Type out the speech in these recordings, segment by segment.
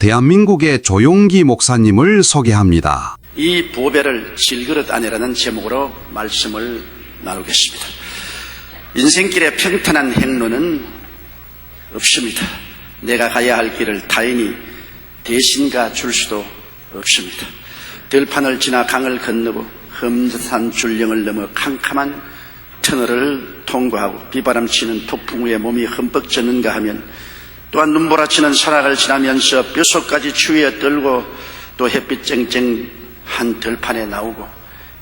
대한민국의 조용기 목사님을 소개합니다. 이 보배를 질그릇 안에라는 제목으로 말씀을 나누겠습니다. 인생길에 평탄한 행로는 없습니다. 내가 가야 할 길을 타인이 대신 가줄 수도 없습니다. 들판을 지나 강을 건너고 험산 줄령을 넘어 캄캄한 터널을 통과하고 비바람 치는 폭풍 후에 몸이 흠뻑 젖는가 하면 또한 눈보라치는 산악을 지나면서 뼛속까지 추위에 떨고 또 햇빛 쨍쨍한 들판에 나오고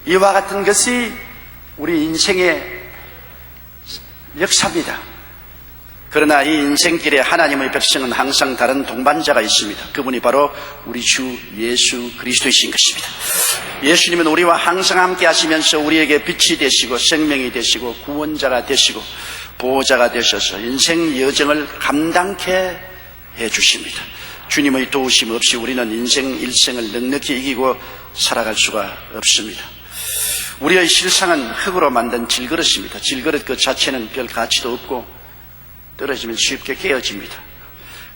이와 같은 것이 우리 인생의 역사입니다. 그러나 이 인생길에 하나님의 백성은 항상 다른 동반자가 있습니다. 그분이 바로 우리 주 예수 그리스도이신 것입니다. 예수님은 우리와 항상 함께 하시면서 우리에게 빛이 되시고 생명이 되시고 구원자가 되시고 보호자가 되셔서 인생 여정을 감당케 해주십니다. 주님의 도우심 없이 우리는 인생 일생을 넉넉히 이기고 살아갈 수가 없습니다. 우리의 실상은 흙으로 만든 질그릇입니다. 질그릇 그 자체는 별 가치도 없고 떨어지면 쉽게 깨어집니다.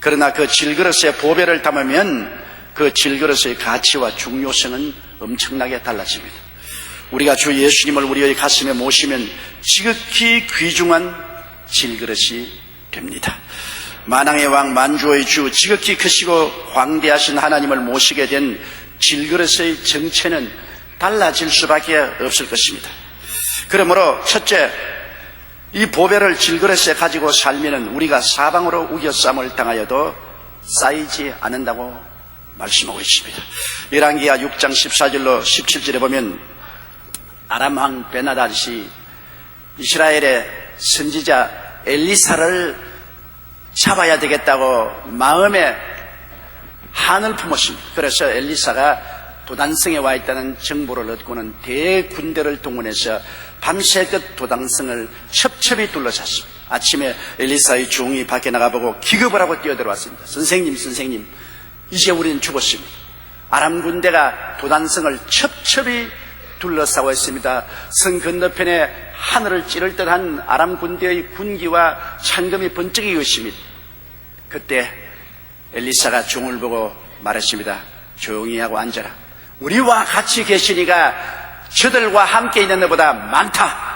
그러나 그 질그릇에 보배를 담으면 그 질그릇의 가치와 중요성은 엄청나게 달라집니다. 우리가 주 예수님을 우리의 가슴에 모시면 지극히 귀중한 질그릇이 됩니다. 만왕의 왕 만주의 주 지극히 크시고 광대하신 하나님을 모시게 된 질그릇의 정체는 달라질 수밖에 없을 것입니다. 그러므로 첫째, 이 보배를 질그릇에 가지고 살면 우리가 사방으로 우겨쌈을 당하여도 쌓이지 않는다고 말씀하고 있습니다. 열왕기하 6장 14절로 17절에 보면 아람 왕 베나닷이 이스라엘의 선지자 엘리사를 잡아야 되겠다고 마음에 한을 품었습니다. 그래서 엘리사가 도단성에 와 있다는 정보를 얻고는 대군대를 동원해서 밤새 그 도단성을 첩첩이 둘러쌌습니다. 아침에 엘리사의 종이 밖에 나가보고 기겁을 하고 뛰어들어왔습니다. 선생님, 이제 우리는 죽었습니다. 아람 군대가 도단성을 첩첩이 둘러싸고 있습니다. 성 건너편에 하늘을 찌를 듯한 아람 군대의 군기와 창검이 번쩍이고 있습니다. 그때 엘리사가 종을 보고 말했습니다. 조용히 하고 앉아라. 우리와 같이 계시니까 저들과 함께 있는 것보다 많다.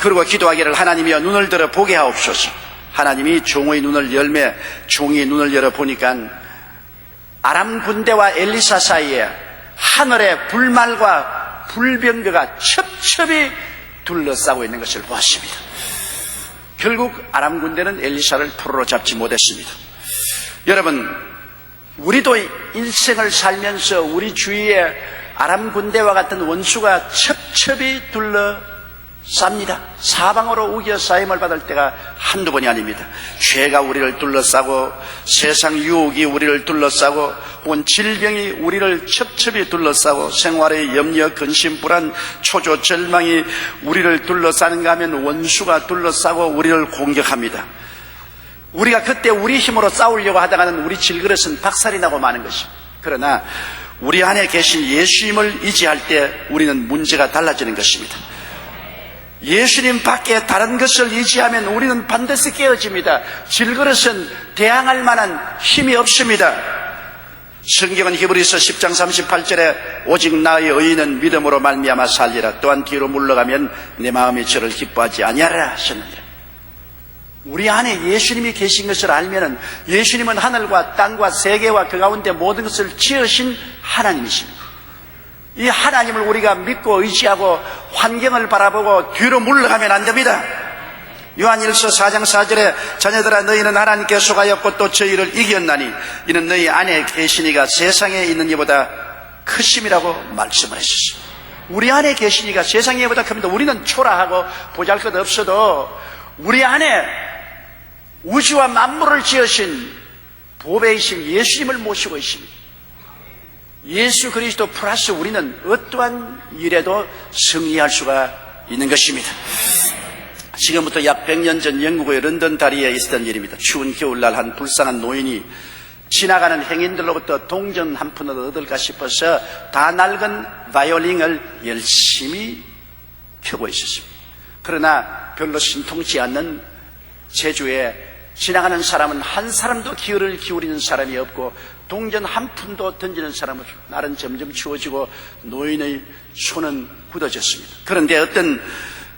그리고 기도하기를 하나님이여 눈을 들어 보게 하옵소서. 하나님이 종의 눈을 열매 종이 눈을 열어 보니까 아람 군대와 엘리사 사이에 하늘의 불말과 불병거가 첩첩이 둘러싸고 있는 것을 보았습니다. 결국 아람 군대는 엘리사를 포로로 잡지 못했습니다. 여러분, 우리도 인생을 살면서 우리 주위에 아람 군대와 같은 원수가 첩첩이 둘러쌉니다. 사방으로 우겨싸임을 받을 때가 한두 번이 아닙니다. 죄가 우리를 둘러싸고 세상 유혹이 우리를 둘러싸고 혹은 질병이 우리를 첩첩이 둘러싸고 생활의 염려, 근심, 불안, 초조, 절망이 우리를 둘러싸는가 하면 원수가 둘러싸고 우리를 공격합니다. 우리가 그때 우리 힘으로 싸우려고 하다가는 우리 질그릇은 박살이 나고 마는 것입니다. 그러나 우리 안에 계신 예수님을 의지할 때 우리는 문제가 달라지는 것입니다. 예수님 밖에 다른 것을 의지하면 우리는 반드시 깨어집니다. 질그릇은 대항할 만한 힘이 없습니다. 성경은 히브리서 10장 38절에 오직 나의 의인은 믿음으로 말미암아 살리라. 또한 뒤로 물러가면 내 마음이 저를 기뻐하지 아니하라 하셨느니라. 우리 안에 예수님이 계신 것을 알면은 예수님은 하늘과 땅과 세계와 그 가운데 모든 것을 지으신 하나님이십니다. 이 하나님을 우리가 믿고 의지하고 환경을 바라보고 뒤로 물러가면 안 됩니다. 요한일서 4장 4절에 자녀들아 너희는 하나님께 속하였고 또 저희를 이겼나니 이는 너희 안에 계시니가 세상에 있는 이보다 크심이라고 말씀을 하셨습니다. 우리 안에 계시니가 세상에 보다 큽니다. 우리는 초라하고 보잘것 없어도 우리 안에 우주와 만물을 지으신 보배이신 예수님을 모시고 있습니다. 예수 그리스도 플러스 우리는 어떠한 일에도 승리할 수가 있는 것입니다. 지금부터 약 100년 전 영국의 런던 다리에 있었던 일입니다. 추운 겨울날 한 불쌍한 노인이 지나가는 행인들로부터 동전 한 푼을 얻을까 싶어서 다 낡은 바이올린을 열심히 켜고 있었습니다. 그러나 별로 신통치 않는 제주에 지나가는 사람은 한 사람도 귀를 기울이는 사람이 없고 동전 한 푼도 던지는 사람 없이 날은 점점 추워지고 노인의 손은 굳어졌습니다. 그런데 어떤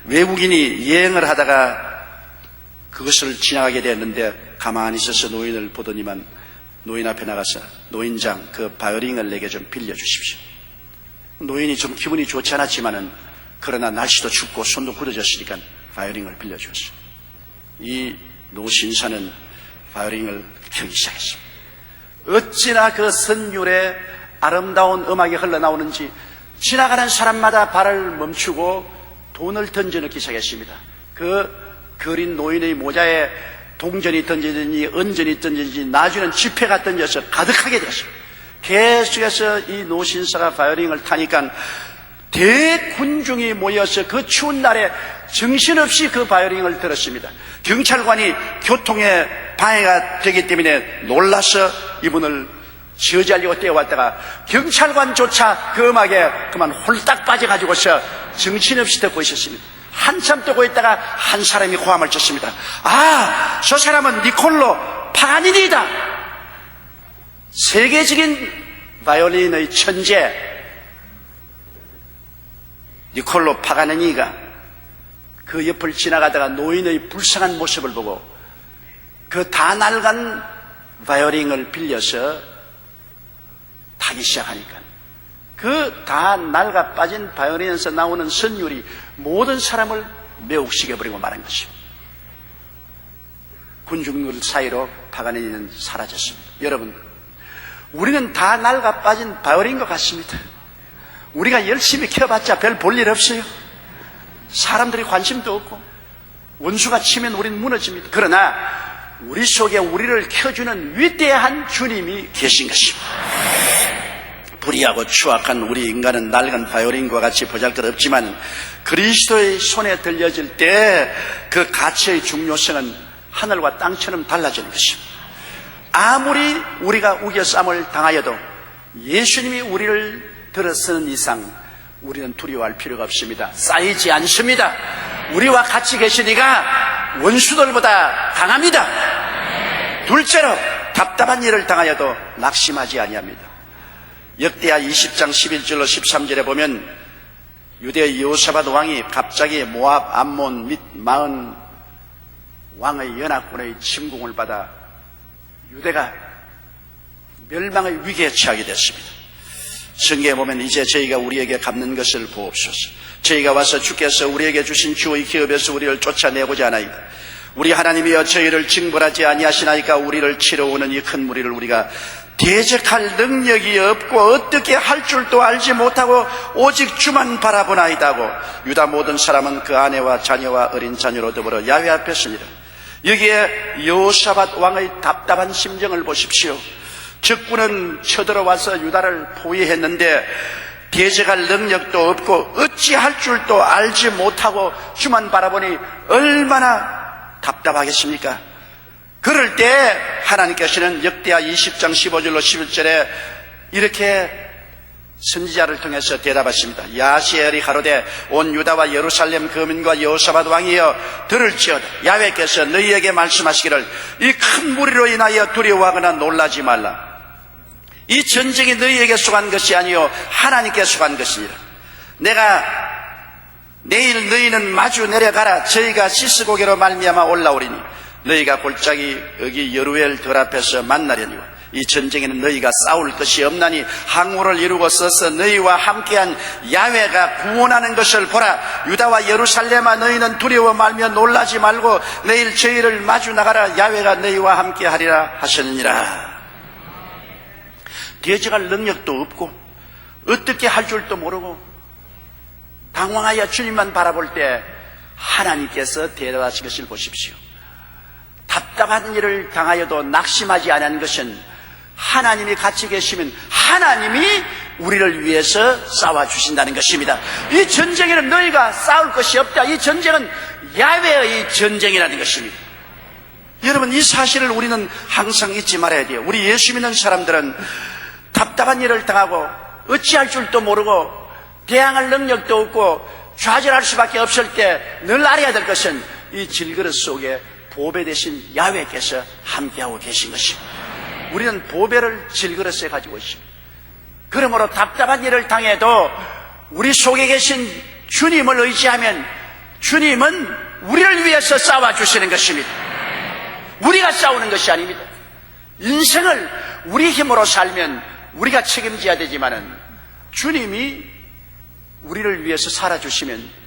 외국인이 여행을 하다가 그것을 지나가게 되었는데 가만히 있어서 노인을 보더니만 노인 앞에 나가서 노인장 그 바이올린을 내게 좀 빌려주십시오. 노인이 좀 기분이 좋지 않았지만은 그러나 날씨도 춥고 손도 굳어졌으니까 바이올린을 빌려주었어요. 이 노신사는 바이올린을 켜기 시작했습니다. 어찌나 그 선율의 아름다운 음악이 흘러나오는지 지나가는 사람마다 발을 멈추고 돈을 던져넣기 시작했습니다. 그 그린 노인의 모자에 동전이 던지든지 은전이 던지든지 나중에는 지폐가 던져서 가득하게 되었습니다. 계속해서 이 노신사가 바이올린을 타니까 대군중이 모여서 그 추운 날에 정신없이 그 바이올린을 들었습니다. 경찰관이 교통에 방해가 되기 때문에 놀라서 이분을 지어잘리고 떼어왔다가 경찰관조차 그 음악에 그만 홀딱 빠져가지고서 정신없이 듣고 있었습니다. 한참 듣고 있다가 한 사람이 고함을 쳤습니다. 아, 저 사람은 니콜로 파가니니다. 세계적인 바이올린의 천재 니콜로 파가니니가 그 옆을 지나가다가 노인의 불쌍한 모습을 보고 그 다 낡은 바이올린을 빌려서 타기 시작하니까 그 다 낡아 빠진 바이올린에서 나오는 선율이 모든 사람을 매혹시켜버리고 말한 것입니다. 군중들 사이로 파가니니는 사라졌습니다. 여러분, 우리는 다 낡아 빠진 바이올린과 같습니다. 우리가 열심히 켜봤자 별 볼 일 없어요. 사람들이 관심도 없고 원수가 치면 우리는 무너집니다. 그러나 우리 속에 우리를 켜주는 위대한 주님이 계신 것입니다. 불의하고 추악한 우리 인간은 낡은 바이올린과 같이 보잘것없지만 그리스도의 손에 들려질 때 그 가치의 중요성은 하늘과 땅처럼 달라지는 것입니다. 아무리 우리가 우겨쌈을 당하여도 예수님이 우리를 들어서는 이상 우리는 두려워할 필요가 없습니다. 쌓이지 않습니다. 우리와 같이 계시니까 원수들보다 강합니다. 둘째로 답답한 일을 당하여도 낙심하지 아니합니다. 역대하 20장 11절로 13절에 보면 유대 여호사밧 왕이 갑자기 모압, 암몬 및 마흔 왕의 연합군의 침공을 받아 유대가 멸망의 위기에 처하게 됐습니다. 성경에 보면 이제 저희가 우리에게 갚는 것을 보옵소서. 저희가 와서 주께서 우리에게 주신 주의 기업에서 우리를 쫓아내고자 하나이다. 우리 하나님이여 저희를 징벌하지 아니하시나이까 우리를 치러오는 이 큰 무리를 우리가 대적할 능력이 없고 어떻게 할 줄도 알지 못하고 오직 주만 바라보나이다 하고 유다 모든 사람은 그 아내와 자녀와 어린 자녀로 더불어 야훼 앞에 섭니다. 여기에 여호사밧 왕의 답답한 심정을 보십시오. 적군은 쳐들어와서 유다를 포위했는데 대적할 능력도 없고 어찌할 줄도 알지 못하고 주만 바라보니 얼마나 답답하겠습니까? 그럴 때 하나님께서는 역대하 20장 15절로 11절에 이렇게 선지자를 통해서 대답하십니다. 야시엘이 가로되 온 유다와 예루살렘 거민과 여호사밧 왕이여 들을지어다. 야훼께서 너희에게 말씀하시기를 이 큰 무리로 인하여 두려워하거나 놀라지 말라. 이 전쟁이 너희에게 속한 것이 아니요 하나님께 속한 것이니라. 내가 내일 너희는 마주 내려가라. 저희가 시스고개로 말미암아 올라오리니 너희가 골짜기 여기 여루엘 들 앞에서 만나려니와 이 전쟁에는 너희가 싸울 것이 없나니 항우를 이루고 써서 너희와 함께한 야훼가 구원하는 것을 보라. 유다와 예루살렘아 너희는 두려워 말며 놀라지 말고 내일 저희를 마주 나가라. 야훼가 너희와 함께하리라 하셨느니라. 대적할 능력도 없고 어떻게 할 줄도 모르고 당황하여 주님만 바라볼 때 하나님께서 대답하신 것을 보십시오. 답답한 일을 당하여도 낙심하지 않은 것은 하나님이 같이 계시면 하나님이 우리를 위해서 싸워주신다는 것입니다. 이 전쟁에는 너희가 싸울 것이 없다. 이 전쟁은 야훼의 전쟁이라는 것입니다. 여러분, 이 사실을 우리는 항상 잊지 말아야 돼요. 우리 예수 믿는 사람들은 답답한 일을 당하고 어찌할 줄도 모르고 대항할 능력도 없고 좌절할 수밖에 없을 때 늘 알아야 될 것은 이 질그릇 속에 보배 대신 야훼께서 함께하고 계신 것입니다. 우리는 보배를 질그릇에 가지고 있습니다. 그러므로 답답한 일을 당해도 우리 속에 계신 주님을 의지하면 주님은 우리를 위해서 싸워주시는 것입니다. 우리가 싸우는 것이 아닙니다. 인생을 우리 힘으로 살면 우리가 책임져야 되지만은 주님이 우리를 위해서 살아주시면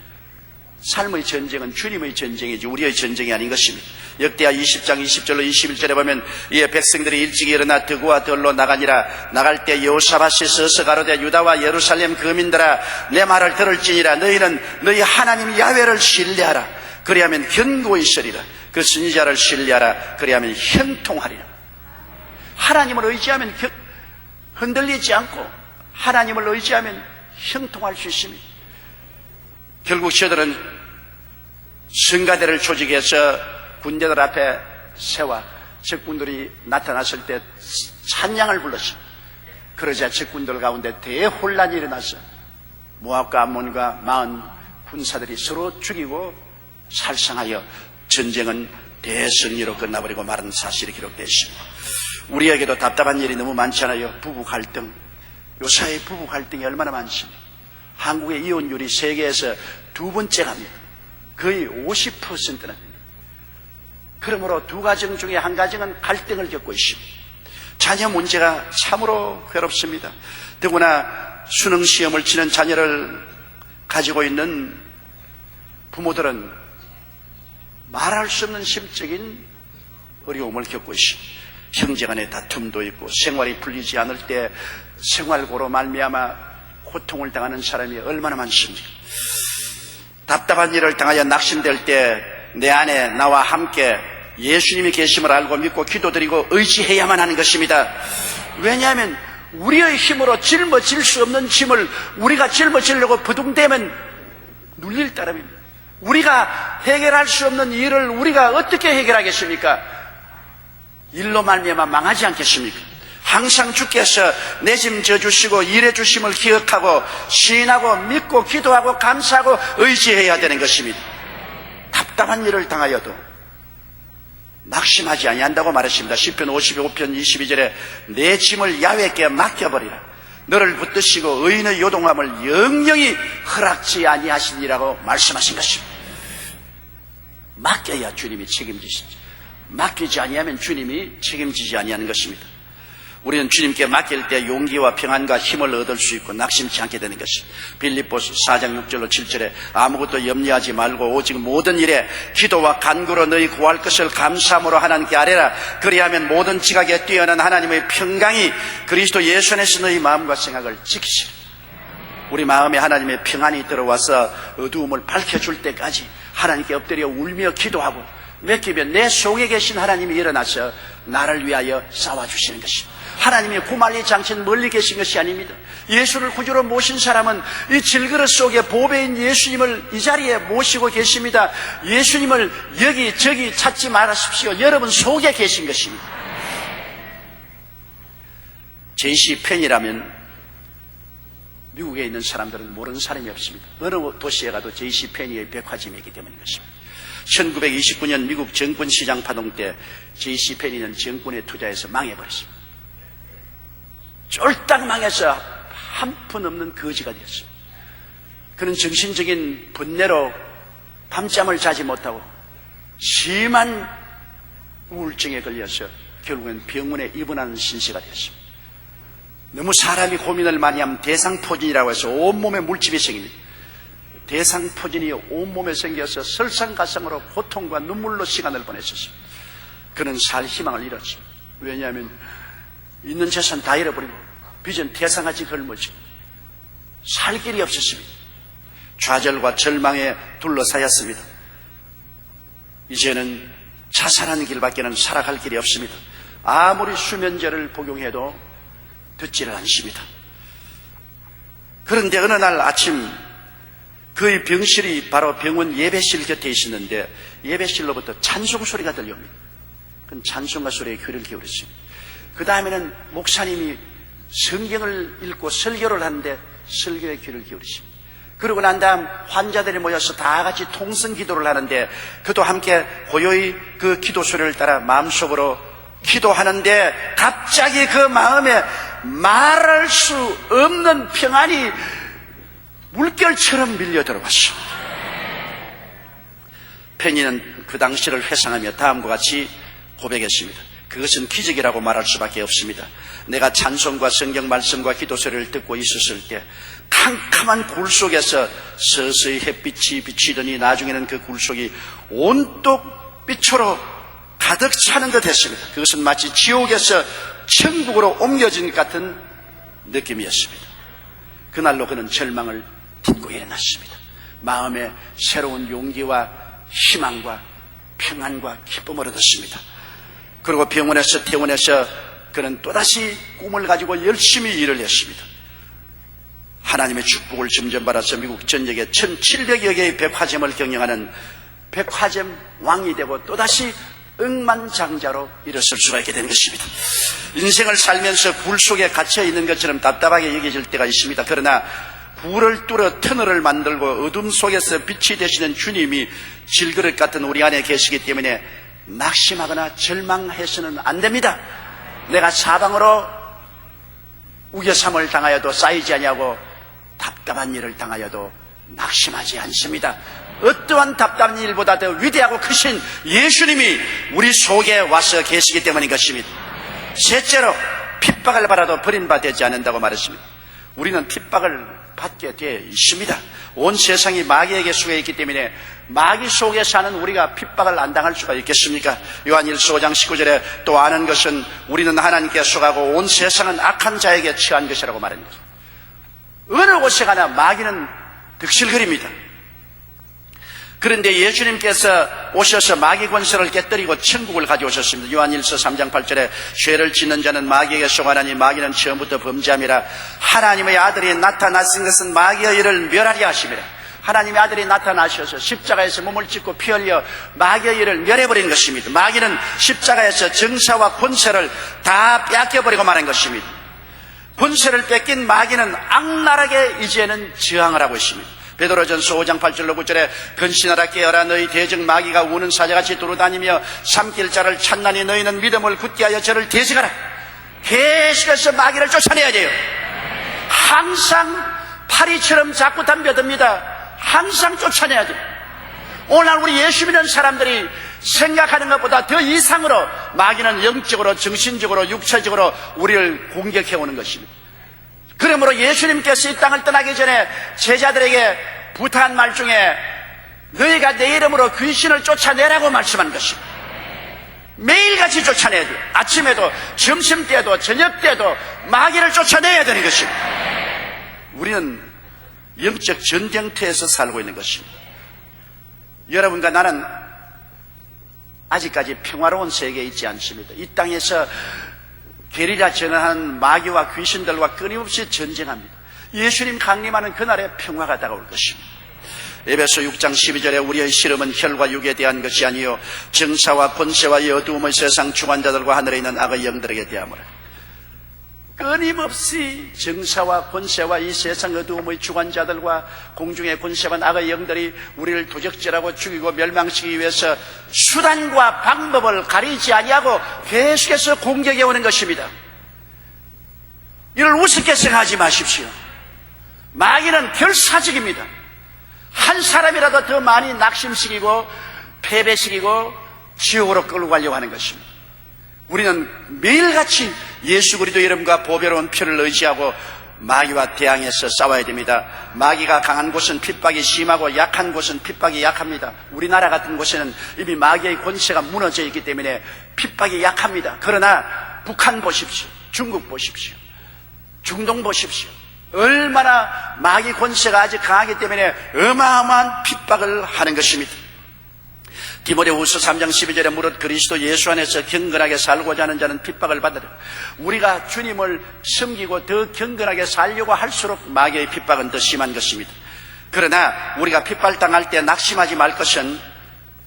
삶의 전쟁은 주님의 전쟁이지 우리의 전쟁이 아닌 것입니다. 역대하 20장 20절로 21절에 보면 이에 백성들이 일찍 일어나 드고와 들로 나가니라. 나갈 때 여호사밧이 서서 가로되 유다와 예루살렘 거민들아 내 말을 들을지니라. 너희는 너희 하나님 야훼를 신뢰하라. 그리하면 견고히 서리라. 그 선지자를 신뢰하라. 그리하면 형통하리라. 하나님을 의지하면 흔들리지 않고 하나님을 의지하면 형통할 수 있습니다. 결국 저들은 성가대를 조직해서 군대들 앞에 세워 적군들이 나타났을 때 찬양을 불렀습니다. 그러자 적군들 가운데 대혼란이 일어났어. 모압과 암몬과 마흔 군사들이 서로 죽이고 살상하여 전쟁은 대승리로 끝나버리고 마른 사실이 기록되어 있습니다. 우리에게도 답답한 일이 너무 많잖아요. 부부 갈등. 요사이 부부 갈등이 얼마나 많습니까? 한국의 이혼율이 세계에서 두 번째 갑니다. 거의 50%나 됩니다. 그러므로 두 가정 중에 한 가정은 갈등을 겪고 있습니다. 자녀 문제가 참으로 괴롭습니다. 더구나 수능시험을 치는 자녀를 가지고 있는 부모들은 말할 수 없는 심적인 어려움을 겪고 있습니다. 형제간의 다툼도 있고 생활이 풀리지 않을 때 생활고로 말미암아 고통을 당하는 사람이 얼마나 많습니까? 답답한 일을 당하여 낙심될 때 내 안에 나와 함께 예수님이 계심을 알고 믿고 기도드리고 의지해야만 하는 것입니다. 왜냐하면 우리의 힘으로 짊어질 수 없는 짐을 우리가 짊어지려고 부둥대면 눌릴 따름입니다. 우리가 해결할 수 없는 일을 우리가 어떻게 해결하겠습니까? 일로 말미암아 망하지 않겠습니까? 항상 주께서 내 짐 져주시고 일해 주심을 기억하고 시인하고 믿고 기도하고 감사하고 의지해야 되는 것입니다. 답답한 일을 당하여도 낙심하지 아니한다고 말했습니다. 시편 55편 22절에 내 짐을 야훼께 맡겨버리라. 너를 붙드시고 의인의 요동함을 영영히 허락지 아니하시니라고 말씀하신 것입니다. 맡겨야 주님이 책임지시죠. 맡기지 아니하면 주님이 책임지지 아니하는 것입니다. 우리는 주님께 맡길 때 용기와 평안과 힘을 얻을 수 있고 낙심치 않게 되는 것입니다. 빌립보서 4장 6절로 7절에 아무것도 염려하지 말고 오직 모든 일에 기도와 간구로 너희 구할 것을 감사함으로 하나님께 아뢰라. 그리하면 모든 지각에 뛰어난 하나님의 평강이 그리스도 예수 안에서 너희 마음과 생각을 지키시라. 우리 마음에 하나님의 평안이 들어와서 어두움을 밝혀줄 때까지 하나님께 엎드려 울며 기도하고 맡기면 내 속에 계신 하나님이 일어나서 나를 위하여 싸워주시는 것입니다. 하나님이 구말리지 않긴 멀리 계신 것이 아닙니다. 예수를 구주로 모신 사람은 이 질그릇 속에 보배인 예수님을 이 자리에 모시고 계십니다. 예수님을 여기저기 찾지 말으십시오. 여러분 속에 계신 것입니다. J.C. 펜이라면 미국에 있는 사람들은 모르는 사람이 없습니다. 어느 도시에 가도 J.C. 펜이의 백화점이 있기 때문인 것입니다. 1929년 미국 정권시장 파동 때 J.C. 펜이는 정권에 투자해서 망해버렸습니다. 쫄딱 망해서 한 푼 없는 거지가 되었습니다. 그는 정신적인 번뇌로 밤잠을 자지 못하고 심한 우울증에 걸려서 결국엔 병원에 입원하는 신세가 되었습니다. 너무 사람이 고민을 많이 하면 대상포진이라고 해서 온몸에 물집이 생깁니다. 대상포진이 온몸에 생겨서 설상가상으로 고통과 눈물로 시간을 보냈었습니다. 그는 살 희망을 잃었습니다. 왜냐하면 있는 재산 다 잃어버리고 빚은 태상같이 걸머지고 살 길이 없었습니다. 좌절과 절망에 둘러싸였습니다. 이제는 자살하는 길밖에는 살아갈 길이 없습니다. 아무리 수면제를 복용해도 듣지를 않습니다. 그런데 어느 날 아침 그의 병실이 바로 병원 예배실 곁에 있었는데 예배실로부터 찬송 소리가 들려옵니다. 그건 찬송가 소리에 귀를 기울였습니다. 그 다음에는 목사님이 성경을 읽고 설교를 하는데 설교에 귀를 기울이십니다. 그러고 난 다음 환자들이 모여서 다 같이 통성 기도를 하는데 그도 함께 고요히 그 기도 소리를 따라 마음속으로 기도하는데 갑자기 그 마음에 말할 수 없는 평안이 물결처럼 밀려 들어왔어. 페니는 그 당시를 회상하며 다음과 같이 고백했습니다. 그것은 기적이라고 말할 수밖에 없습니다. 내가 찬송과 성경 말씀과 기도 소리를 듣고 있었을 때 캄캄한 굴 속에서 서서히 햇빛이 비치더니 나중에는 그 굴 속이 온통 빛으로 가득 차는 듯 했습니다. 그것은 마치 지옥에서 천국으로 옮겨진 것 같은 느낌이었습니다. 그날로 그는 절망을 딛고 일어났습니다. 마음에 새로운 용기와 희망과 평안과 기쁨을 얻었습니다. 그리고 병원에서 퇴원해서 그는 또다시 꿈을 가지고 열심히 일을 했습니다. 하나님의 축복을 점점 받아서 미국 전역에 1700여 개의 백화점을 경영하는 백화점 왕이 되고 또다시 억만장자로 일어설 수가 있게 된 것입니다. 인생을 살면서 굴 속에 갇혀있는 것처럼 답답하게 여겨질 때가 있습니다. 그러나 굴을 뚫어 터널을 만들고 어둠 속에서 빛이 되시는 주님이 질그릇 같은 우리 안에 계시기 때문에 낙심하거나 절망해서는 안 됩니다. 내가 사방으로 우겨삼을 당하여도 쌓이지 아니하고 답답한 일을 당하여도 낙심하지 않습니다. 어떠한 답답한 일보다 더 위대하고 크신 예수님이 우리 속에 와서 계시기 때문인 것입니다. 셋째로 핍박을 받아도 버림받지 않는다고 말했습니다. 우리는 핍박을 받게 되어 있습니다. 온 세상이 마귀에게 속해 있기 때문에 마귀 속에 사는 우리가 핍박을 안 당할 수가 있겠습니까? 요한일서 5장 19절에 또 아는 것은 우리는 하나님께 속하고 온 세상은 악한 자에게 처한 것이라고 말합니다. 어느 곳에 가나 마귀는 득실거립니다. 그런데 예수님께서 오셔서 마귀 권세를 깨뜨리고 천국을 가져오셨습니다. 요한일서 3장 8절에 죄를 짓는 자는 마귀에게 속하나니 마귀는 처음부터 범죄함이라. 하나님의 아들이 나타나신 것은 마귀의 일을 멸하려 하심이라. 하나님의 아들이 나타나셔서 십자가에서 몸을 찢고 피 흘려 마귀의 일을 멸해버린 것입니다. 마귀는 십자가에서 정사와 권세를 다 뺏겨버리고 말한 것입니다. 권세를 뺏긴 마귀는 악랄하게 이제는 저항을 하고 있습니다. 베드로전서 5장 8절로 9절에 근신하라 깨어라 너희 대적 마귀가 우는 사자같이 돌아다니며 삼킬 자를 찾나니 너희는 믿음을 굳게 하여 저를 대적하라. 계속해서 마귀를 쫓아내야 돼요. 항상 파리처럼 자꾸 덤벼듭니다. 항상 쫓아내야 돼요. 오늘 우리 예수 믿는 사람들이 생각하는 것보다 더 이상으로 마귀는 영적으로 정신적으로 육체적으로 우리를 공격해오는 것입니다. 그러므로 예수님께서 이 땅을 떠나기 전에 제자들에게 부탁한 말 중에 너희가 내 이름으로 귀신을 쫓아내라고 말씀한 것입니다. 매일같이 쫓아내야 돼요. 아침에도 점심때도 저녁때도 마귀를 쫓아내야 되는 것입니다. 우리는 영적 전쟁터에서 살고 있는 것입니다. 여러분과 나는 아직까지 평화로운 세계에 있지 않습니다. 이 땅에서 게리라 전환하는 마귀와 귀신들과 끊임없이 전쟁합니다. 예수님 강림하는 그날에 평화가 다가올 것입니다. 에베소 6장 12절에 우리의 시름은 혈과 육에 대한 것이 아니요 정사와 권세와 이 어두움의 세상 주관자들과 하늘에 있는 악의 영들에게 대하므로. 끊임없이 정사와 권세와 이 세상 어두움의 주관자들과 공중의 권세와 악의 영들이 우리를 도적질하고 죽이고 멸망시키기 위해서 수단과 방법을 가리지 아니하고 계속해서 공격해 오는 것입니다. 이를 우습게 생각하지 마십시오. 마귀는 결사적입니다. 한 사람이라도 더 많이 낙심시키고 패배시키고 지옥으로 끌고 가려고 하는 것입니다. 우리는 매일같이 예수 그리스도 이름과 보배로운 피를 의지하고 마귀와 대항해서 싸워야 됩니다. 마귀가 강한 곳은 핍박이 심하고 약한 곳은 핍박이 약합니다. 우리나라 같은 곳에는 이미 마귀의 권세가 무너져 있기 때문에 핍박이 약합니다. 그러나 북한 보십시오. 중국 보십시오. 중동 보십시오. 얼마나 마귀 권세가 아직 강하기 때문에 어마어마한 핍박을 하는 것입니다. 디모데후서 3장 12절에 무릇 그리스도 예수 안에서 경건하게 살고자 하는 자는 핍박을 받으라. 우리가 주님을 섬기고 더 경건하게 살려고 할수록 마귀의 핍박은 더 심한 것입니다. 그러나 우리가 핍박을 당할 때 낙심하지 말 것은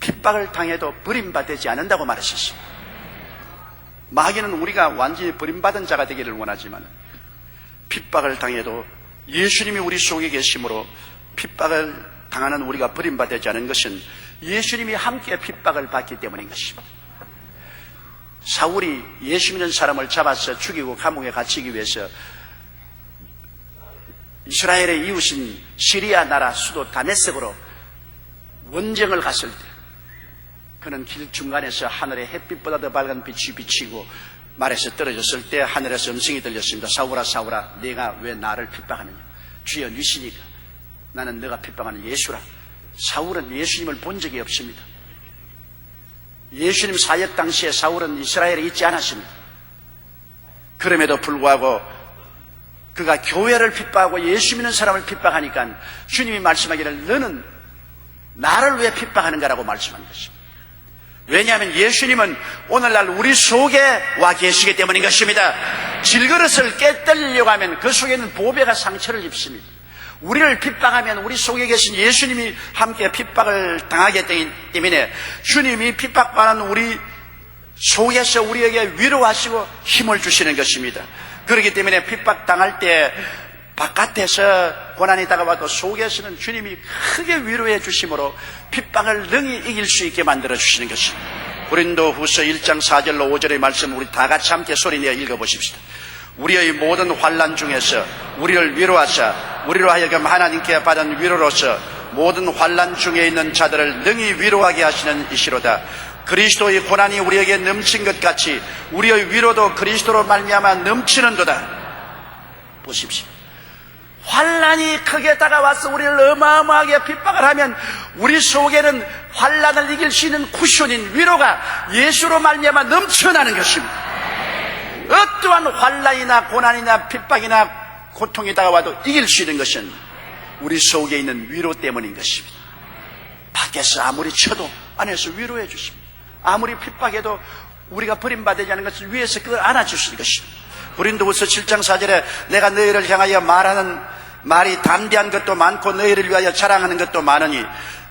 핍박을 당해도 버림받지 않는다고 말했습니다. 마귀는 우리가 완전히 버림받은 자가 되기를 원하지만 핍박을 당해도 예수님이 우리 속에 계심으로 핍박을 당하는 우리가 버림받지 않은 것은 예수님이 함께 핍박을 받기 때문인 것입니다. 사울이 예수 믿는 사람을 잡아서 죽이고 감옥에 갇히기 위해서 이스라엘의 이웃인 시리아 나라 수도 다메섹으로 원정을 갔을 때 그는 길 중간에서 하늘에 햇빛보다 더 밝은 빛이 비치고 말에서 떨어졌을 때 하늘에서 음성이 들렸습니다. 사울아 사울아 네가 왜 나를 핍박하느냐. 주여 니시니까 나는 네가 핍박하는 예수라. 사울은 예수님을 본 적이 없습니다. 예수님 사역 당시에 사울은 이스라엘에 있지 않았습니다. 그럼에도 불구하고 그가 교회를 핍박하고 예수 믿는 사람을 핍박하니까 주님이 말씀하기를 너는 나를 왜 핍박하는가라고 말씀한 것입니다. 왜냐하면 예수님은 오늘날 우리 속에 와 계시기 때문인 것입니다. 질그릇을 깨뜨리려고 하면 그 속에는 보배가 상처를 입습니다. 우리를 핍박하면 우리 속에 계신 예수님이 함께 핍박을 당하기 때문에 주님이 핍박받는 우리 속에서 우리에게 위로하시고 힘을 주시는 것입니다. 그렇기 때문에 핍박당할 때 바깥에서 고난이 다가와도 속에서는 주님이 크게 위로해 주심으로 핍박을 능히 이길 수 있게 만들어 주시는 것입니다. 고린도후서 1장 4절로 5절의 말씀 우리 다 같이 함께 소리내어 읽어보십시다. 우리의 모든 환난 중에서 우리를 위로하사 우리로 하여금 하나님께 받은 위로로서 모든 환난 중에 있는 자들을 능히 위로하게 하시는 이시로다. 그리스도의 고난이 우리에게 넘친 것 같이 우리의 위로도 그리스도로 말미암아 넘치는도다. 보십시오. 환난이 크게 다가와서 우리를 어마어마하게 핍박을 하면 우리 속에는 환난을 이길 수 있는 쿠션인 위로가 예수로 말미암아 넘쳐나는 것입니다. 어떠한 환난이나 고난이나 핍박이나 고통이 다가와도 이길 수 있는 것은 우리 속에 있는 위로 때문인 것입니다. 밖에서 아무리 쳐도 안에서 위로해 주십니다. 아무리 핍박해도 우리가 버림받지 않은 것을 위해서 그걸 안아주시는 것입니다. 고린도후서 7장 4절에 내가 너희를 향하여 말하는 말이 담대한 것도 많고 너희를 위하여 자랑하는 것도 많으니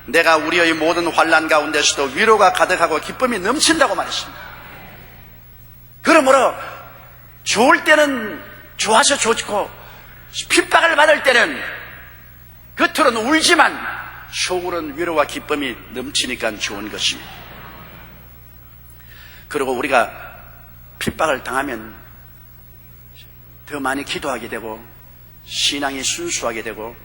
내가 우리의 모든 환난 가운데서도 위로가 가득하고 기쁨이 넘친다고 말했습니다. 그러므로 좋을 때는 좋아서 좋고 핍박을 받을 때는 겉으로는 울지만 속으로는 위로와 기쁨이 넘치니까 좋은 것입니다. 그리고 우리가 핍박을 당하면 더 많이 기도하게 되고 신앙이 순수하게 되고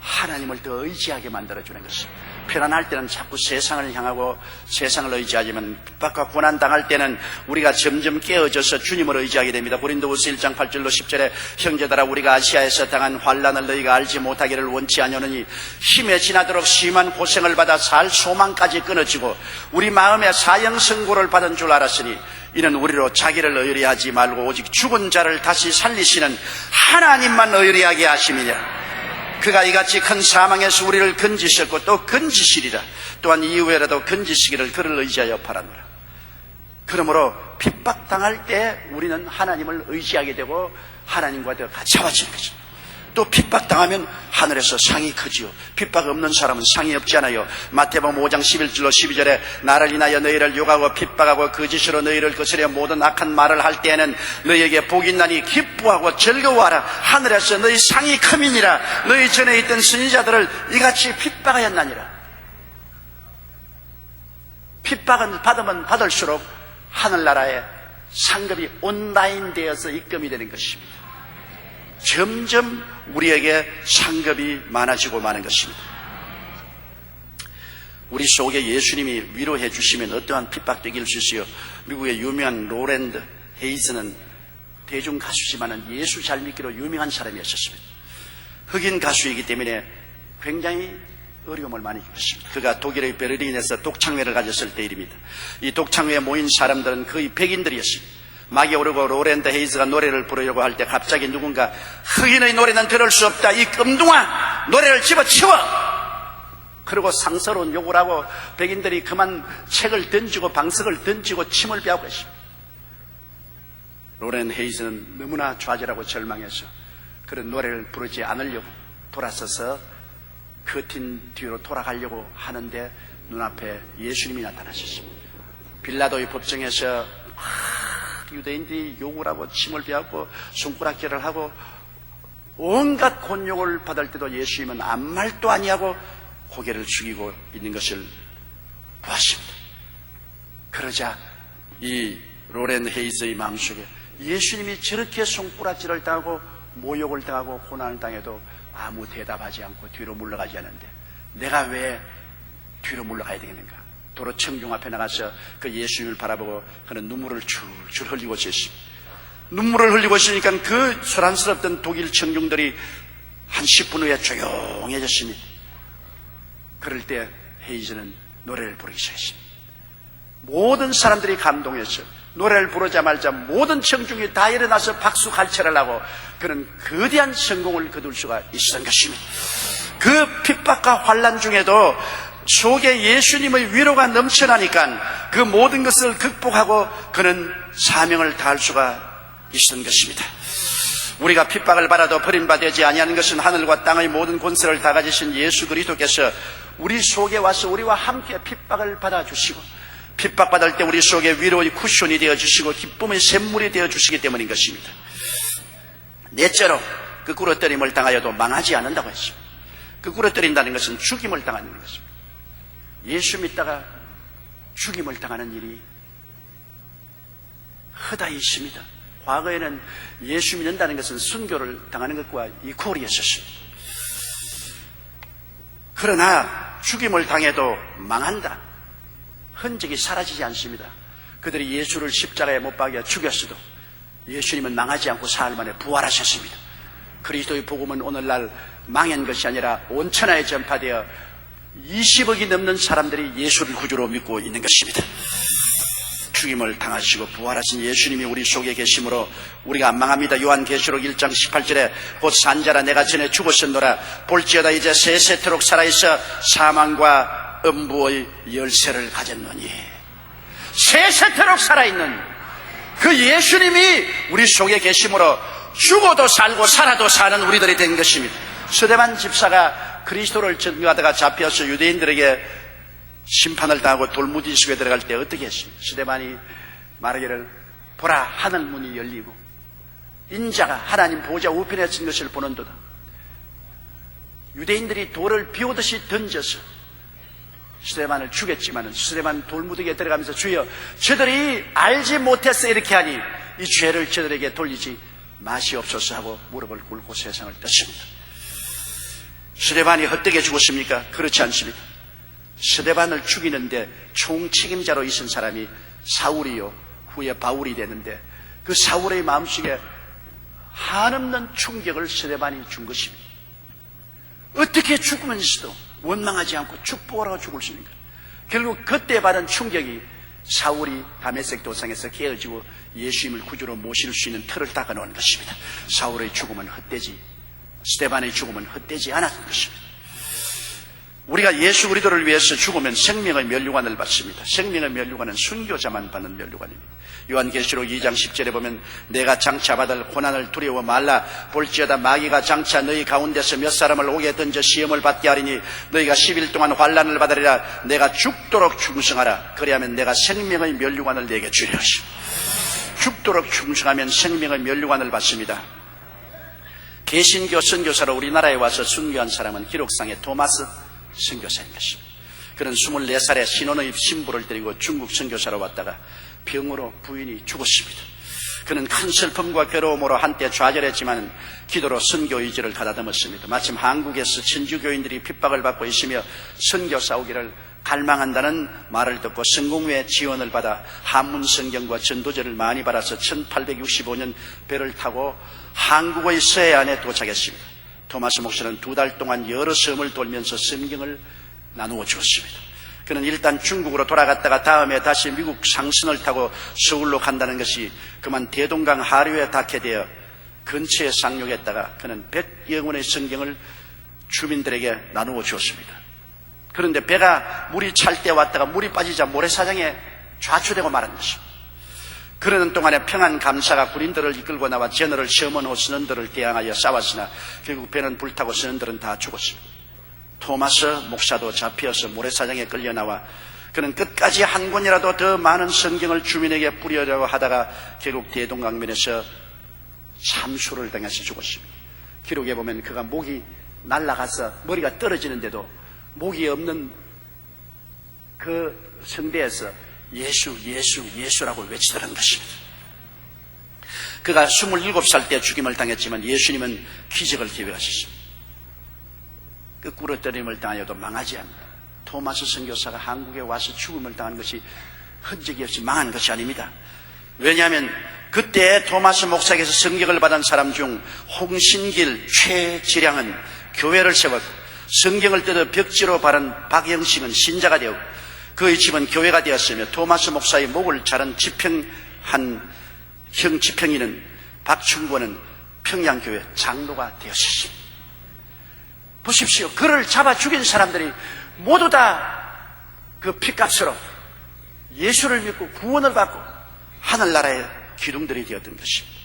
하나님을 더 의지하게 만들어주는 것입니다. 편안할 때는 자꾸 세상을 향하고 세상을 의지하지만 핍박과 고난 당할 때는 우리가 점점 깨어져서 주님을 의지하게 됩니다. 고린도후서 1장 8절로 10절에 형제들아 우리가 아시아에서 당한 환난을 너희가 알지 못하기를 원치 아니오느니 힘에 지나도록 심한 고생을 받아 살 소망까지 끊어지고 우리 마음에 사형선고를 받은 줄 알았으니 이는 우리로 자기를 의뢰하지 말고 오직 죽은 자를 다시 살리시는 하나님만 의뢰하게 하심이냐. 그가 이같이 큰 사망에서 우리를 건지셨고 또 건지시리라. 또한 이후에라도 건지시기를 그를 의지하여 바라노라. 그러므로 핍박당할 때 우리는 하나님을 의지하게 되고 하나님과 더 가까워지는 것입니다. 또 핍박당하면 하늘에서 상이 크지요. 핍박 없는 사람은 상이 없지 않아요. 마태복음 5장 11절로 12절에 나를 인하여 너희를 욕하고 핍박하고 거짓으로 너희를 거스려 모든 악한 말을 할 때에는 너희에게 복이 있나니 기뻐하고 즐거워하라. 하늘에서 너희 상이 큼이니라. 너희 전에 있던 선지자들을 이같이 핍박하였나니라. 핍박은 받으면 받을수록 하늘나라에 상급이 온라인 되어서 입금이 되는 것입니다. 점점 우리에게 상급이 많아지고 마는 것입니다. 우리 속에 예수님이 위로해 주시면 어떠한 핍박도 이길 수 있어요. 미국의 유명한 로렌드 헤이즈는 대중 가수지만 예수 잘 믿기로 유명한 사람이었습니다. 흑인 가수이기 때문에 굉장히 어려움을 많이 겪었습니다. 그가 독일의 베를린에서 독창회를 가졌을 때 일입니다. 이 독창회에 모인 사람들은 거의 백인들이었습니다. 막이 오르고 로렌드 헤이즈가 노래를 부르려고 할 때 갑자기 누군가 흑인의 노래는 들을 수 없다. 이 끔둥아 노래를 집어치워. 그리고 상스러운 욕을 하고 백인들이 그만 책을 던지고 방석을 던지고 침을 뱉고 있습니다. 로렌드 헤이즈는 너무나 좌절하고 절망해서 그런 노래를 부르지 않으려고 돌아서서 커튼 뒤로 돌아가려고 하는데 눈앞에 예수님이 나타나셨습니다. 빌라도의 법정에서 유대인들이 욕을 하고 침을 뱉고 손가락질을 하고 온갖 곤욕을 받을 때도 예수님은 아무 말도 아니하고 고개를 숙이고 있는 것을 보았습니다. 그러자 이 로렌 헤이즈의 마음속에 예수님이 저렇게 손가락질을 당하고 모욕을 당하고 고난을 당해도 아무 대답하지 않고 뒤로 물러가지 않는데 내가 왜 뒤로 물러가야 되겠는가? 도로 청중 앞에 나가서 그 예수님을 바라보고 그는 눈물을 줄줄 흘리고 있었습니다. 눈물을 흘리고 있으니까 그 소란스럽던 독일 청중들이 한 10분 후에 조용해졌습니다. 그럴 때 헤이즈는 노래를 부르기 시작했습니다. 모든 사람들이 감동했어요. 노래를 부르자마자 모든 청중이 다 일어나서 박수 갈채를 하고 그는 거대한 성공을 거둘 수가 있었던 것입니다. 그 핍박과 환난 중에도 속에 예수님의 위로가 넘쳐나니까 그 모든 것을 극복하고 그는 사명을 다할 수가 있었던 것입니다. 우리가 핍박을 받아도 버림받지 아니하는 것은 하늘과 땅의 모든 권세를 다 가지신 예수 그리스도께서 우리 속에 와서 우리와 함께 핍박을 받아주시고 핍박받을 때 우리 속에 위로의 쿠션이 되어주시고 기쁨의 샘물이 되어주시기 때문인 것입니다. 넷째로 그 꿇어뜨림을 당하여도 망하지 않는다고 했습니다. 그 꿇어뜨린다는 것은 죽임을 당하는 것입니다. 예수 믿다가 죽임을 당하는 일이 허다히 있습니다. 과거에는 예수 믿는다는 것은 순교를 당하는 것과 이퀄이었습니다. 그러나 죽임을 당해도 망한다. 흔적이 사라지지 않습니다. 그들이 예수를 십자가에 못 박여 죽였어도 예수님은 망하지 않고 사흘 만에 부활하셨습니다. 그리스도의 복음은 오늘날 망한 것이 아니라 온 천하에 전파되어 20억이 넘는 사람들이 예수를 구주로 믿고 있는 것입니다. 죽임을 당하시고 부활하신 예수님이 우리 속에 계심으로 우리가 안 망합니다. 요한계시록 1장 18절에 곧 산자라 내가 전에 죽었었노라 볼지어다 이제 세세토록 살아있어 사망과 음부의 열쇠를 가졌노니 세세토록 살아있는 그 예수님이 우리 속에 계심으로 죽어도 살고 살아도 사는 우리들이 된 것입니다. 스데반 집사가 그리스도를 전교하다가 잡혀서 유대인들에게 심판을 당하고 돌무지식에 들어갈 때 어떻게 했습니까? 스데반이 말하기를 보라 하늘 문이 열리고 인자가 하나님 보좌 우편에 쓴 것을 보는도다. 유대인들이 돌을 비오듯이 던져서 스데반을 죽였지만 스데반 돌무더기에 들어가면서 주여 저들이 알지 못해서 이렇게 하니 이 죄를 저들에게 돌리지 마시옵소서 하고 무릎을 꿇고 세상을 떴습니다. 스데반이 헛되게 죽었습니까? 그렇지 않습니다. 스데반을 죽이는데 총책임자로 있은 사람이 사울이요 후에 바울이 되는데 그 사울의 마음속에 한없는 충격을 스데반이 준 것입니다. 어떻게 죽으면서도 원망하지 않고 축복을 하고 죽을 수 있는가? 결국 그때 받은 충격이 사울이 다메섹 도상에서 깨어지고 예수님을 구주로 모실 수 있는 틀을 닦아놓은 것입니다. 사울의 죽음은 헛되지 스데반의 죽음은 헛되지 않았던 것입니다. 우리가 예수 그리스도를 위해서 죽으면 생명의 면류관을 받습니다. 생명의 면류관은 순교자만 받는 면류관입니다. 요한계시록 2장 10절에 보면 내가 장차 받을 고난을 두려워 말라 볼지어다 마귀가 장차 너희 가운데서 몇 사람을 옥에 던져 시험을 받게 하리니 너희가 10일 동안 환난을 받으리라. 내가 죽도록 충성하라. 그리하면 내가 생명의 면류관을 내게 주리라. 죽도록 충성하면 생명의 면류관을 받습니다. 개신교 선교사로 우리나라에 와서 순교한 사람은 기록상에 토마스 선교사인 것입니다. 그는 24살에 신혼의 신부를 데리고 중국 선교사로 왔다가 병으로 부인이 죽었습니다. 그는 큰 슬픔과 괴로움으로 한때 좌절했지만 기도로 선교 의지를 가다듬었습니다. 마침 한국에서 천주교인들이 핍박을 받고 있으며 선교 싸우기를 갈망한다는 말을 듣고 성공회 지원을 받아 한문 성경과 전도제를 많이 받아서 1865년 배를 타고 한국의 서해안에 도착했습니다. 토마스 목사는 2달 동안 여러 섬을 돌면서 성경을 나누어 주었습니다. 그는 일단 중국으로 돌아갔다가 다음에 다시 미국 상선을 타고 서울로 간다는 것이 그만 대동강 하류에 닿게 되어 근처에 상륙했다가 그는 100여 권의 성경을 주민들에게 나누어 주었습니다. 그런데 배가 물이 찰 때 왔다가 물이 빠지자 모래사장에 좌초되고 말한 것입니다. 그러는 동안에 평안 감사가 군인들을 이끌고 나와 제너럴 셔먼호 선원들을 대항하여 싸웠으나 결국 배는 불타고 선원들은 다 죽었습니다. 토마스 목사도 잡혀서 모래사장에 끌려 나와 그는 끝까지 한 권이라도 더 많은 성경을 주민에게 뿌리려고 하다가 결국 대동강변에서 참수를 당해서 죽었습니다. 기록에 보면 그가 목이 날아가서 머리가 떨어지는데도 목이 없는 그 성대에서 예수, 예수, 예수라고 외치더라는 것입니다. 그가 27살 때 죽임을 당했지만 예수님은 기적을 기획하셨습니다. 거꾸로 때림을 당하여도 망하지 않는다. 토마스 선교사가 한국에 와서 죽음을 당한 것이 흔적이 없이 망한 것이 아닙니다. 왜냐하면 그때 토마스 목사에게서 성격을 받은 사람 중 홍신길, 최지량은 교회를 세웠고 성경을 뜯어 벽지로 바른 박영식은 신자가 되었고 그의 집은 교회가 되었으며 토마스 목사의 목을 자른 지평한 형 지평이는 박충권은 평양교회 장로가 되었습니다. 보십시오. 그를 잡아 죽인 사람들이 모두 다 그 피값으로 예수를 믿고 구원을 받고 하늘나라의 기둥들이 되었던 것입니다.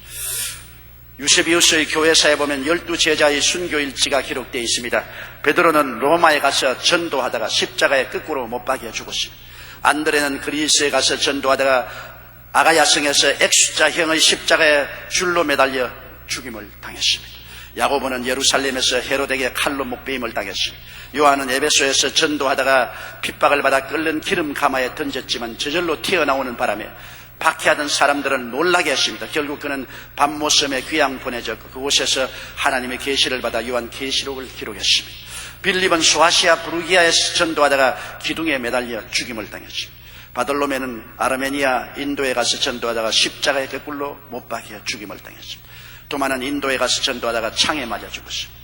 유세비우스의 교회사에 보면 12제자의 순교일지가 기록되어 있습니다. 베드로는 로마에 가서 전도하다가 십자가에 거꾸로 못 박여 죽었습니다. 안드레는 그리스에 가서 전도하다가 아가야성에서 엑수자형의 십자가에 줄로 매달려 죽임을 당했습니다. 야고보는 예루살렘에서 헤롯에게 칼로 목베임을 당했습니다. 요한은 에베소에서 전도하다가 핍박을 받아 끓는 기름 가마에 던졌지만 저절로 튀어나오는 바람에 박해하던 사람들을 놀라게 했습니다. 결국 그는 밤모섬에 귀양 보내졌고 그곳에서 하나님의 계시를 받아 요한 계시록을 기록했습니다. 빌립은 소아시아 부르기아에서 전도하다가 기둥에 매달려 죽임을 당했습니다. 바돌로메는 아르메니아 인도에 가서 전도하다가 십자가에 거꾸로 못 박혀 죽임을 당했습니다. 도마는 인도에 가서 전도하다가 창에 맞아 죽었습니다.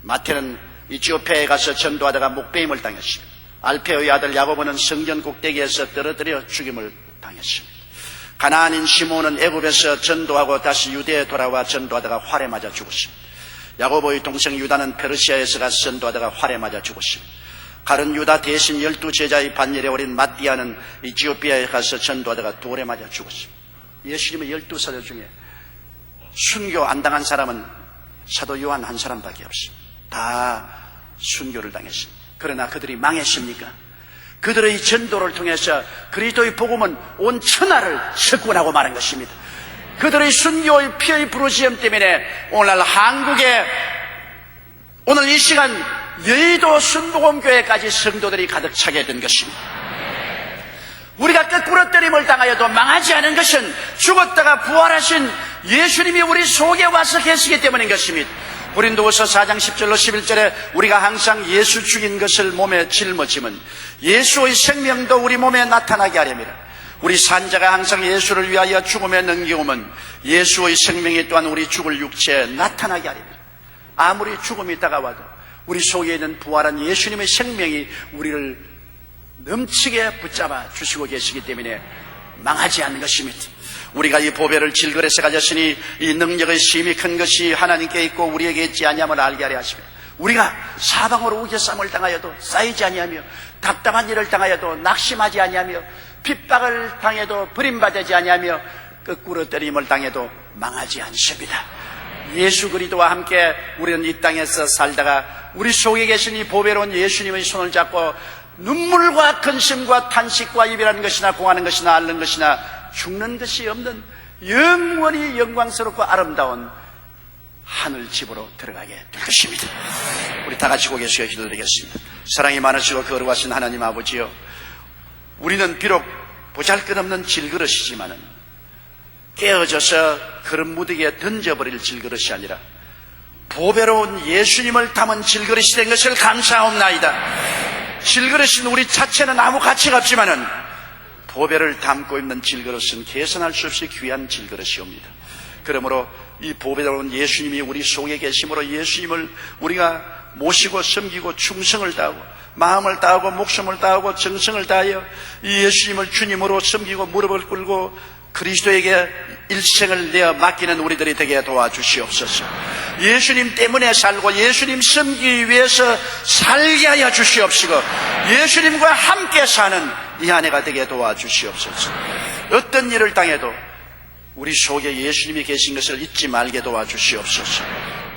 마태는 이티오피아에 가서 전도하다가 목베임을 당했습니다. 알페의 아들 야고보는 성전 꼭대기에서 떨어뜨려 죽임을 당했습니다. 가나안인 시몬은 애굽에서 전도하고 다시 유대에 돌아와 전도하다가 활에 맞아 죽었습니다. 야고보의 동생 유다는 페르시아에서 가서 전도하다가 활에 맞아 죽었습니다. 가룟 유다 대신 12제자의 반열에 어린 마띠아는 이티오피아에 가서 전도하다가 돌에 맞아 죽었습니다. 예수님의 12사도 중에 순교 안 당한 사람은 사도 요한 한 사람밖에 없습니다. 다 순교를 당했습니다. 그러나 그들이 망했습니까? 그들의 전도를 통해서 그리스도의 복음은 온 천하를 석권하고 마는 것입니다. 그들의 순교의 피의 부르짖음 때문에 오늘날 한국에 오늘 이 시간 여의도 순복음교회까지 성도들이 가득 차게 된 것입니다. 우리가 거꾸로 때림을 당하여도 망하지 않은 것은 죽었다가 부활하신 예수님이 우리 속에 와서 계시기 때문인 것입니다. 고린도후서 4장 10절로 11절에 우리가 항상 예수 죽인 것을 몸에 짊어지면 예수의 생명도 우리 몸에 나타나게 하렵니다. 우리 산자가 항상 예수를 위하여 죽음에 넘겨오면 예수의 생명이 또한 우리 죽을 육체에 나타나게 하렵니다. 아무리 죽음이 다가와도 우리 속에 있는 부활한 예수님의 생명이 우리를 넘치게 붙잡아 주시고 계시기 때문에 망하지 않는 것입니다. 우리가 이 보배를 질그릇에 가졌으니 이 능력의 심이 큰 것이 하나님께 있고 우리에게 있지 아니함을 알게 하려 하십니다. 우리가 사방으로 우겨쌈을 당하여도 쌓이지 아니하며 답답한 일을 당하여도 낙심하지 아니하며 핍박을 당해도 버림받지 아니하며 거꾸로 때림을 당해도 망하지 않습니다. 예수 그리스도와 함께 우리는 이 땅에서 살다가 우리 속에 계신 이 보배로운 예수님의 손을 잡고 눈물과 근심과 탄식과 이별하는 것이나 공하는 것이나 앓는 것이나 죽는 것이 없는 영원히 영광스럽고 아름다운 하늘 집으로 들어가게 될 것입니다. 우리 다 같이 고개 숙여 기도드리겠습니다. 사랑이 많으시고 거룩하신 하나님 아버지요, 우리는 비록 보잘것없는 질그릇이지만은 깨어져서 그릇 무더기에 던져버릴 질그릇이 아니라 보배로운 예수님을 담은 질그릇이 된 것을 감사하옵나이다. 질그릇은 우리 자체는 아무 가치가 없지만은 보배를 담고 있는 질그릇은 계산할 수 없이 귀한 질그릇이옵니다. 그러므로 이 보배로운 예수님이 우리 속에 계심으로 예수님을 우리가 모시고 섬기고 충성을 다하고 마음을 다하고 목숨을 다하고 정성을 다하여 이 예수님을 주님으로 섬기고 무릎을 꿇고 그리스도에게 일생을 내어 맡기는 우리들이 되게 도와주시옵소서. 예수님 때문에 살고 예수님 섬기기 위해서 살게 하여 주시옵시고 예수님과 함께 사는 이 한 해가 되게 도와주시옵소서. 어떤 일을 당해도 우리 속에 예수님이 계신 것을 잊지 말게 도와주시옵소서.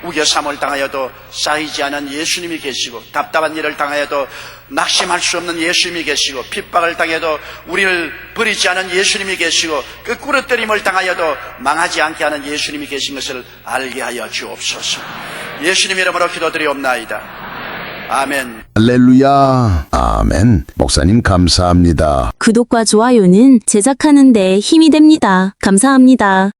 우겨삼을 당하여도 쌓이지 않은 예수님이 계시고 답답한 일을 당하여도 낙심할 수 없는 예수님이 계시고 핍박을 당해도 우리를 버리지 않은 예수님이 계시고 거꾸로 때림을 당하여도 망하지 않게 하는 예수님이 계신 것을 알게 하여 주옵소서. 예수님 이름으로 기도드리옵나이다. 아멘. 할렐루야. 아멘. 목사님 감사합니다. 구독과 좋아요는 제작하는 데 힘이 됩니다. 감사합니다.